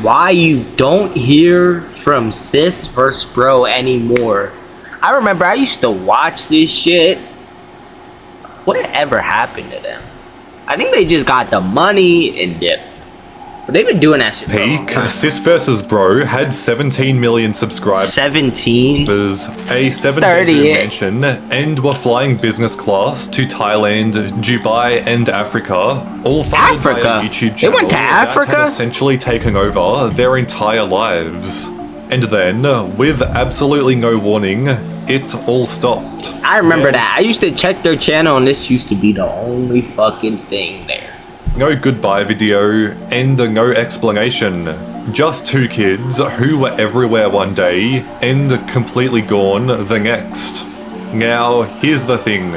why you don't hear from Sis vs Bro anymore. I remember I used to watch this shit. Whatever happened to them? I think they just got the money and dipped. But they've been doing that shit for a long time. Sis vs Bro had 17 million subscribers. 17? A 7-bedroom mansion, and were flying business class to Thailand, Dubai, and Africa. All funded by a YouTube channel they went to Africa? that had essentially taken over their entire lives. And then, with absolutely no warning, it all stopped. I remember that. I used to check their channel and this used to be the only fucking thing there. No goodbye video, and no explanation. Just two kids who were everywhere one day, and completely gone the next. Now, here's the thing.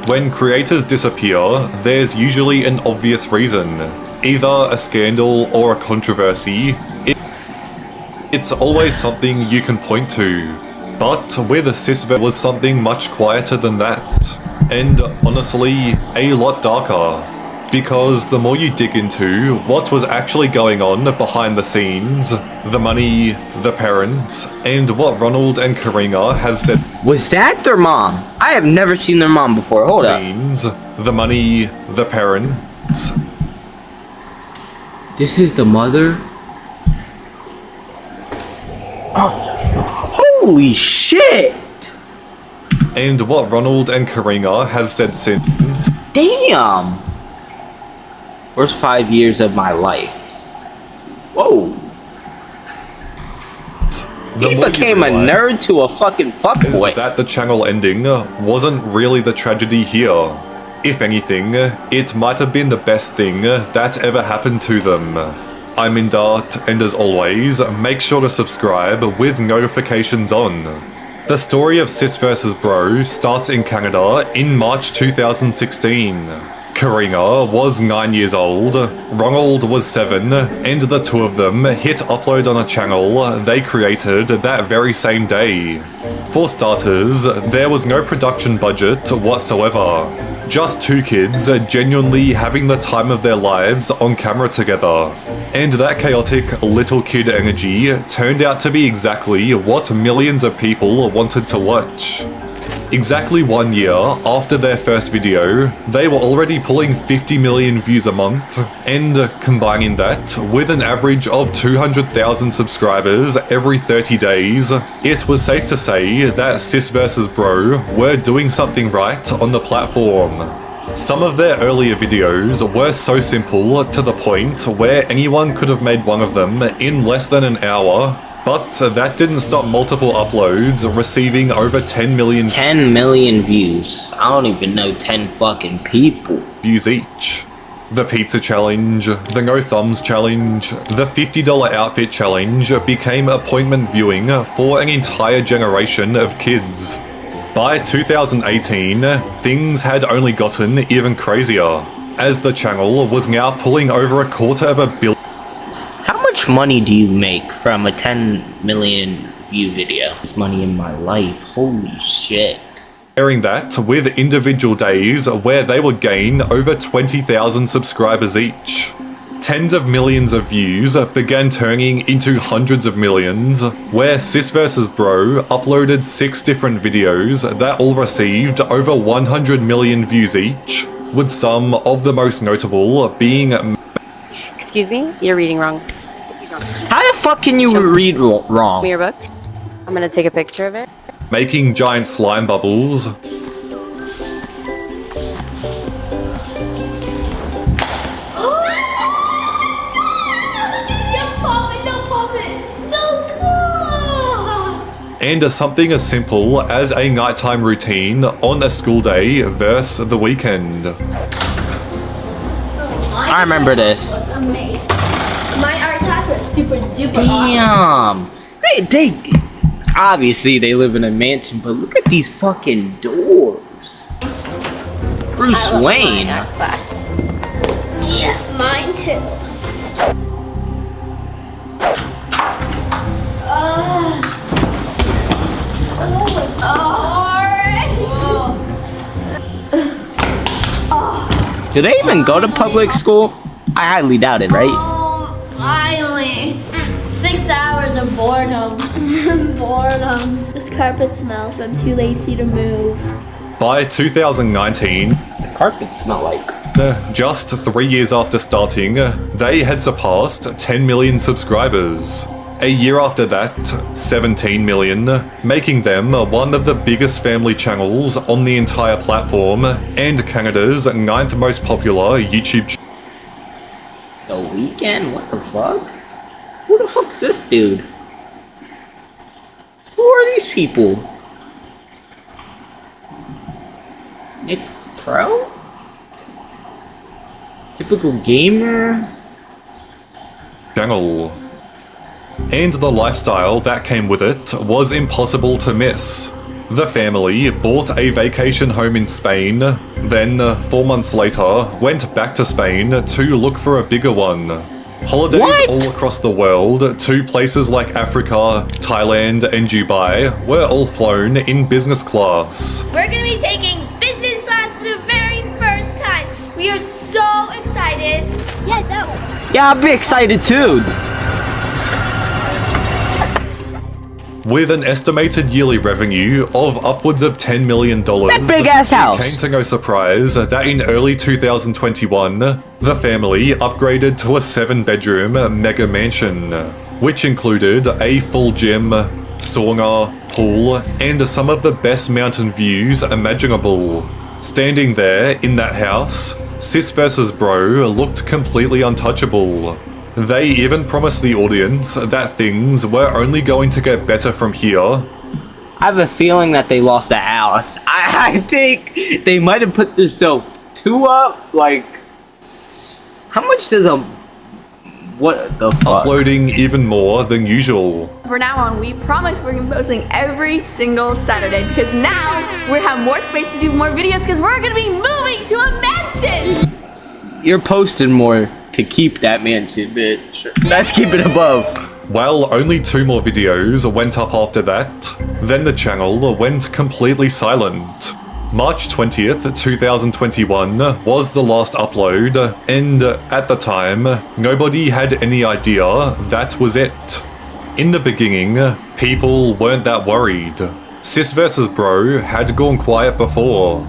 When creators disappear, there's usually an obvious reason. Either a scandal or a controversy. It's always something you can point to. But with Sis was something much quieter than that. And honestly, a lot darker. Because the more you dig into what was actually going on behind the scenes, the money, the parents, and what Ronald and Karina have said. Was that their mom? I have never seen their mom before. Hold up. The money, the parents. This is the mother? Oh, holy shit! And what Ronald and Karina have said since. Damn! Worst 5 years of my life. Whoa. He became a nerd to a fucking fuckboy. That the channel ending wasn't really the tragedy here. If anything, it might have been the best thing that ever happened to them. I'm in Dart, and as always, make sure to subscribe with notifications on. The story of Sis vs Bro starts in Canada in March 2016. Karina was 9 years old, Ronald was 7, and the two of them hit upload on a channel they created that very same day. For starters, there was no production budget whatsoever. Just two kids genuinely having the time of their lives on camera together. And that chaotic little kid energy turned out to be exactly what millions of people wanted to watch. Exactly 1 year after their first video, they were already pulling 50 million views a month, and combining that with an average of 200,000 subscribers every 30 days, it was safe to say that Sis vs Bro were doing something right on the platform. Some of their earlier videos were so simple to the point where anyone could have made one of them in less than an hour. But that didn't stop multiple uploads receiving over 10 million 10 million views. I don't even know 10 fucking people. Views each. The pizza challenge, the no thumbs challenge, the $50 outfit challenge became appointment viewing for an entire generation of kids. By 2018, things had only gotten even crazier, as the channel was now pulling over $250 million. How much money do you make from a 10 million view video? This money in my life, holy shit. Comparing that with individual days where they would gain over 20,000 subscribers each. Tens of millions of views began turning into hundreds of millions, where Sis vs Bro uploaded 6 different videos that all received over 100 million views each, with some of the most notable being... Excuse me? You're reading wrong. How the fuck can you read wrong? Give me your book. I'm gonna take a picture of it. Making giant slime bubbles. And something as simple as a nighttime routine on a school day versus the weekend. I remember this. Was amazing. My art class was super duper Damn. They obviously they live in a mansion, but look at these fucking doors. Bruce Wayne. My art class. Yeah, mine too. Do they even go to public school? I highly doubt it, right? Finally. of boredom. Boredom. This carpet smells. I'm too lazy to move. By 2019, The carpet smell like. just 3 years after starting, they had surpassed 10 million subscribers. A year after that, 17 million, making them one of the biggest family channels on the entire platform and Canada's 9th most popular YouTube channel. The Weeknd? What the fuck? Who the fuck's this dude? Who are these people? Nick Pro? Typical gamer? Channel. And the lifestyle that came with it was impossible to miss. The family bought a vacation home in Spain, then 4 months later went back to Spain to look for a bigger one. Holidays What? all across the world to places like Africa, Thailand and Dubai were all flown in business class. We're gonna be taking business class for the very first time. We are so excited. Yeah, that one. Yeah, I'll be excited too. With an estimated yearly revenue of upwards of $10 million, That big ass house. it came to no surprise that in early 2021, the family upgraded to a 7-bedroom mega mansion, which included a full gym, sauna, pool, and some of the best mountain views imaginable. Standing there in that house, Sis vs Bro looked completely untouchable. They even promised the audience that things were only going to get better from here. I have a feeling that they lost the house. I think they might have put themselves too up. Like, how much does a... What the fuck? Uploading even more than usual. From now on, we promise we're gonna be posting every single Saturday because now we have more space to do more videos because we're gonna be moving to a mansion! You're posting more to keep that mansion, bitch. Let's keep it above. While only 2 more videos went up after that, then the channel went completely silent. March 20th, 2021 was the last upload, and at the time, nobody had any idea that was it. In the beginning, people weren't that worried. Sis vs Bro had gone quiet before.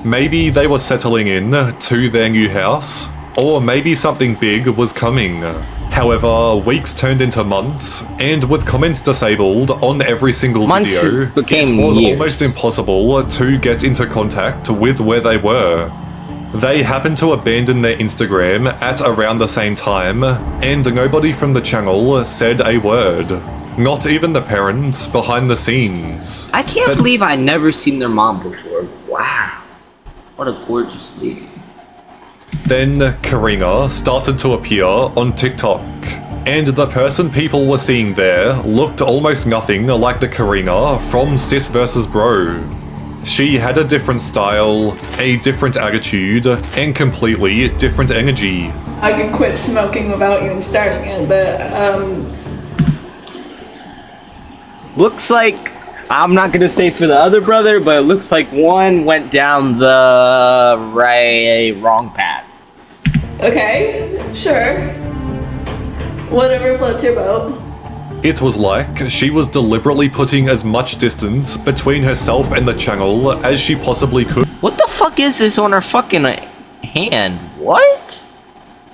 Maybe they were settling in to their new house, or maybe something big was coming. However, weeks turned into months, and with comments disabled on every single Months video, became it was years. almost impossible to get into contact with where they were. They happened to abandon their Instagram at around the same time, and nobody from the channel said a word. Not even the parents behind the scenes. I can't believe I never seen their mom before. Wow. What a gorgeous lady. Then Karina started to appear on TikTok, and the person people were seeing there looked almost nothing like the Karina from Sis vs Bro. She had a different style, a different attitude, and completely different energy. I could quit smoking without even starting it, but Looks like, I'm not gonna say for the other brother, but it looks like one went down the wrong path. okay, sure. Whatever floats your boat. It was like she was deliberately putting as much distance between herself and the channel as she possibly could. What the fuck is this on her fucking hand? What?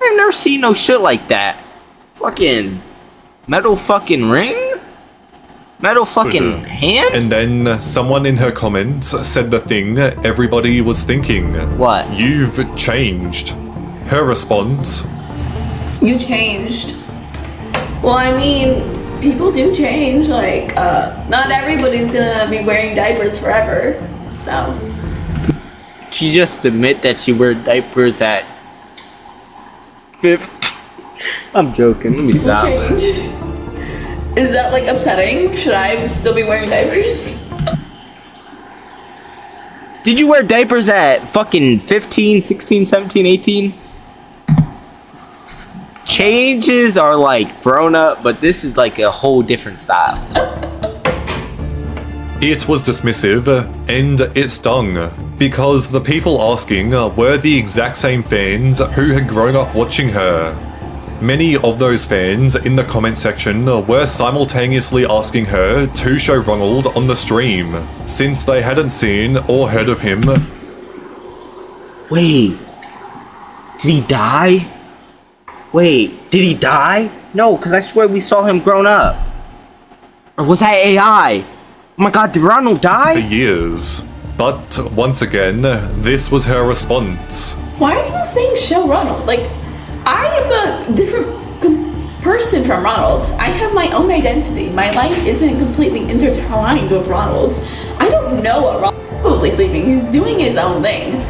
I've never seen no shit like that. Fucking metal fucking ring? Metal fucking hand? And then someone in her comments said the thing everybody was thinking. What? You've changed. Her response, You changed. Well, I mean, people do change. Like, not everybody's gonna be wearing diapers forever. So, She just admit that she wear diapers at 5th. I'm joking. Let me people stop. change. Is that like upsetting? Should I still be wearing diapers? Did you wear diapers at fucking 15, 16, 17, 18? Changes are like grown up, but this is like a whole different style. it was dismissive, and it stung, because the people asking were the exact same fans who had grown up watching her. Many of those fans in the comment section were simultaneously asking her to show Ronald on the stream, since they hadn't seen or heard of him. Wait. Did he die? Wait, did he die? No, because I swear we saw him grown up. Or was that AI? Oh my god, did Ronald For die? years. But once again, this was her response. Why are you saying show Ronald? Like, I am a different person from Ronald's. I have my own identity. My life isn't completely intertwined with Ronald's. I don't know what Ronald's probably sleeping. He's doing his own thing.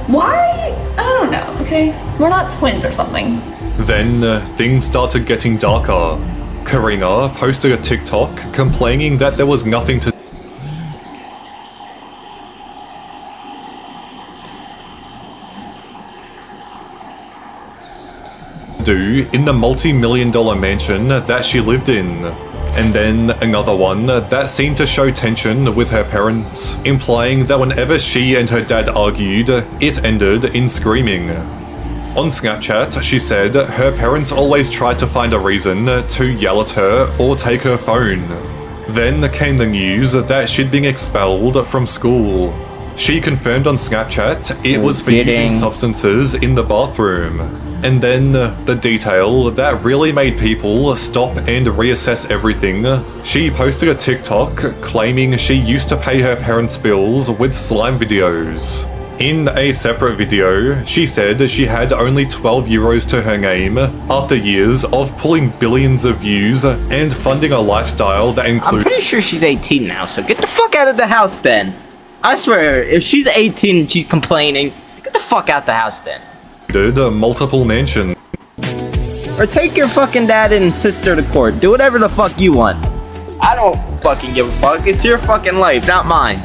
Why? I don't know, okay? We're not twins or something. Then things started getting darker. Karina posted a TikTok complaining that there was nothing to do in the multi-million-dollar mansion that she lived in. And then another one that seemed to show tension with her parents, implying that whenever she and her dad argued, it ended in screaming. On Snapchat, she said her parents always tried to find a reason to yell at her or take her phone. Then came the news that she'd been expelled from school. She confirmed on Snapchat it was for using substances in the bathroom. And then the detail that really made people stop and reassess everything. She posted a TikTok claiming she used to pay her parents' bills with slime videos. In a separate video, she said she had only 12 euros to her name after years of pulling billions of views and funding a lifestyle that I'm included pretty sure she's 18 now, so get the fuck out of the house then. I swear, if she's 18 and she's complaining, get the fuck out the house then. multiple mansions. Or take your fucking dad and sister to court. Do whatever the fuck you want. I don't fucking give a fuck. It's your fucking life, not mine.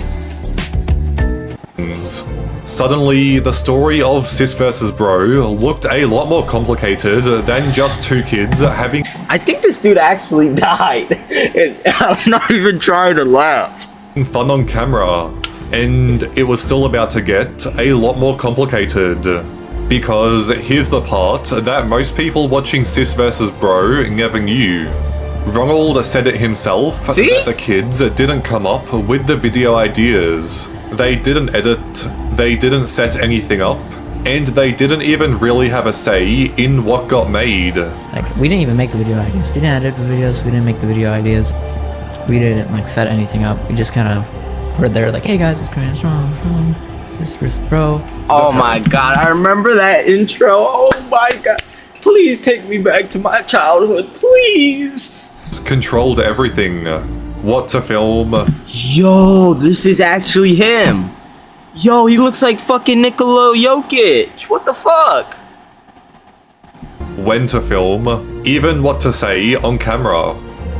Suddenly, the story of Sis vs Bro looked a lot more complicated than just two kids having I think this dude actually died. And I'm not even trying to laugh. fun on camera. And it was still about to get a lot more complicated. Because here's the part that most people watching Sis vs Bro never knew. Ronald said it himself that the kids didn't come up with the video ideas. They didn't edit, they didn't set anything up, and they didn't even really have a say in what got made. Like, we didn't even make the video ideas. We didn't edit the videos, we didn't make the video ideas. We didn't, like, set anything up. We just kind of were there like, hey guys, it's Korean from Sis vs Bro. Oh my god, I remember that intro. Oh my god. Please take me back to my childhood, please. Controlled everything. What to film, Yo, this is actually him. Yo, he looks like fucking Nikola Jokic. What the fuck? when to film, even what to say on camera.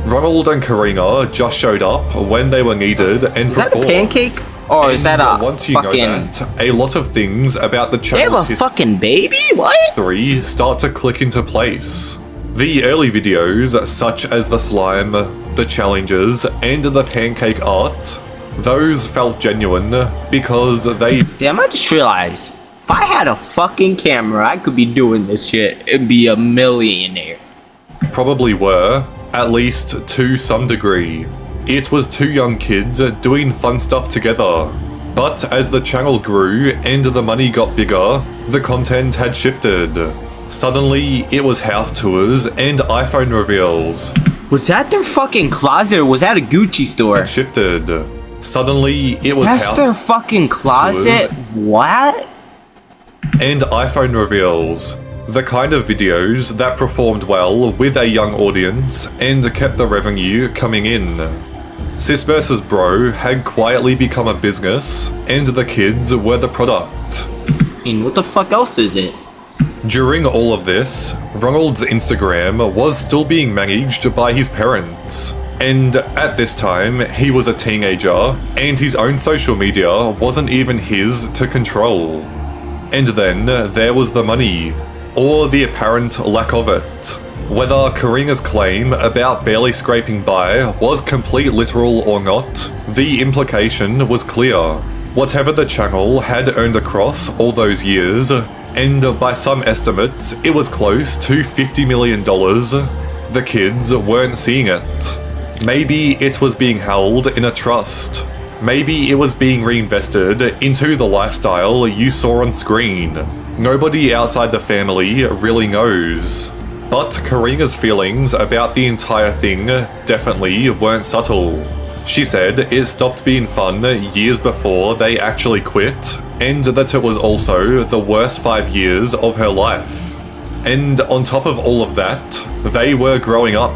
Ronald and Karina just showed up when they were needed and Is that a performed. pancake? Or is that a once you fucking... know that, a lot of things about the They have channel's a fucking baby? What? history start to click into place. The early videos, such as the slime, the challenges, and the pancake art, those felt genuine because they Damn, I just realized, if I had a fucking camera, I could be doing this shit and be a millionaire. probably were, at least to some degree. It was two young kids doing fun stuff together. But as the channel grew and the money got bigger, the content had shifted. Suddenly, it was house tours and iPhone reveals. Was that their fucking closet or was that a Gucci store? Had shifted. Suddenly, it was That's house their fucking closet? What? and iPhone reveals. The kind of videos that performed well with a young audience and kept the revenue coming in. Sis vs Bro had quietly become a business, and the kids were the product. I mean, what the fuck else is it? During all of this, Ronald's Instagram was still being managed by his parents. And at this time, he was a teenager, and his own social media wasn't even his to control. And then there was the money, or the apparent lack of it. Whether Karina's claim about barely scraping by was complete literal or not, the implication was clear. Whatever the channel had earned across all those years, and by some estimates, it was close to $50 million. The kids weren't seeing it. Maybe it was being held in a trust. Maybe it was being reinvested into the lifestyle you saw on screen. Nobody outside the family really knows. But Karina's feelings about the entire thing definitely weren't subtle. She said it stopped being fun years before they actually quit, and that it was also the worst 5 years of her life. And on top of all of that, they were growing up.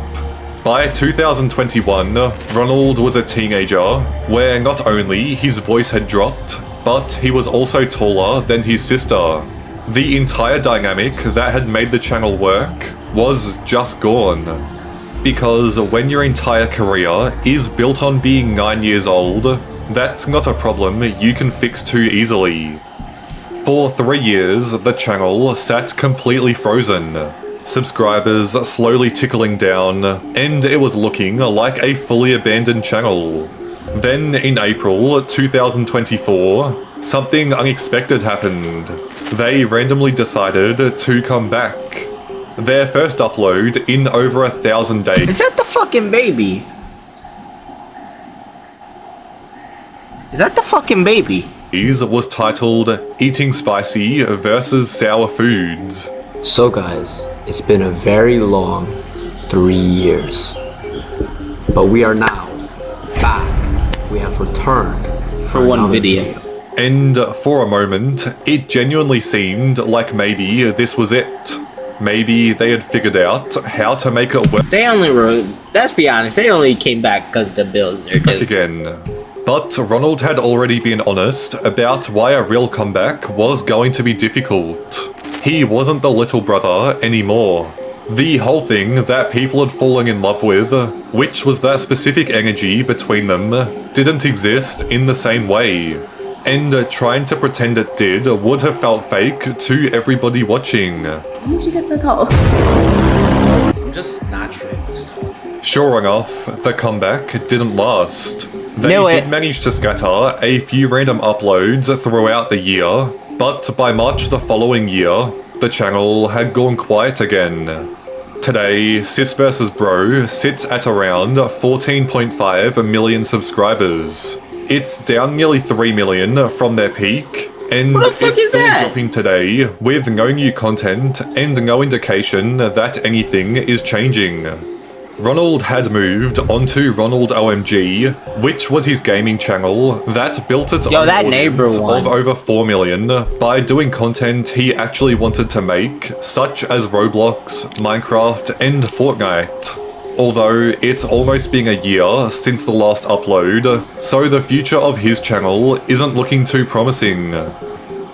By 2021, Ronald was a teenager, where not only his voice had dropped, but he was also taller than his sister. The entire dynamic that had made the channel work was just gone. Because when your entire career is built on being 9 years old, that's not a problem you can fix too easily. For 3 years, the channel sat completely frozen. Subscribers slowly tickling down, and it was looking like a fully abandoned channel. Then in April 2024, something unexpected happened. They randomly decided to come back. Their first upload in over 1,000 days. Is that the fucking baby? Is that the fucking baby? Was titled Eating Spicy versus Sour Foods. So guys, it's been a very long 3 years. But we are now back. We have returned For one another video. And for a moment, it genuinely seemed like maybe this was it. Maybe they had figured out how to make it work They only were, let's be honest, they only came back because the bills are due. again. But Ronald had already been honest about why a real comeback was going to be difficult. He wasn't the little brother anymore. The whole thing that people had fallen in love with, which was that specific energy between them, didn't exist in the same way. And trying to pretend it did would have felt fake to everybody watching. When did you get so tall? I'm just naturally this tall. Sure enough, the comeback didn't last. They Knew did it. manage to scatter a few random uploads throughout the year, but by March the following year, the channel had gone quiet again. Today, SIS vs Bro sits at around 14.5 million subscribers. It's down nearly 3 million from their peak, and What the fuck it's is still that? dropping today with no new content and no indication that anything is changing. Ronald had moved onto Ronald OMG, which was his gaming channel that built its Yo, own that neighbor audience one. of over 4 million by doing content he actually wanted to make, such as Roblox, Minecraft, and Fortnite. Although it's almost been a year since the last upload, so the future of his channel isn't looking too promising.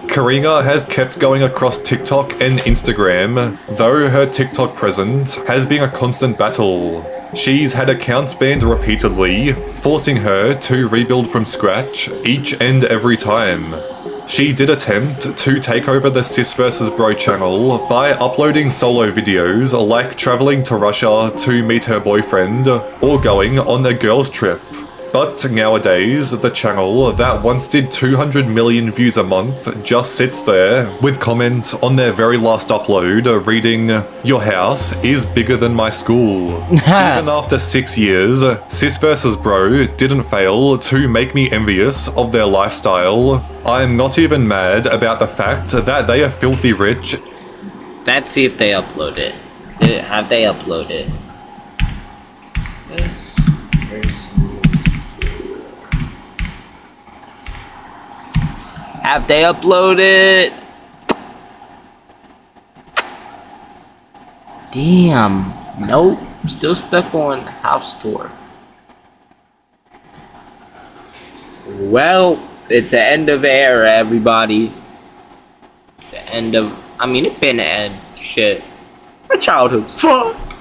Karina has kept going across TikTok and Instagram, though her TikTok presence has been a constant battle. She's had accounts banned repeatedly, forcing her to rebuild from scratch each and every time. She did attempt to take over the SIS vs Bro channel by uploading solo videos like traveling to Russia to meet her boyfriend or going on a girls' trip. But nowadays, the channel that once did 200 million views a month just sits there with comments on their very last upload reading, "Your house is bigger than my school." Even after 6 years, SIS vs Bro didn't fail to make me envious of their lifestyle. I'm not even mad about the fact that they are filthy rich. Let's see if they upload it. Have they uploaded? Yes. There's Have they uploaded? Damn. Nope. Still stuck on house tour. Well, it's the end of era, everybody. It's the end of. I mean, it's been an end. Shit. My childhood's fucked.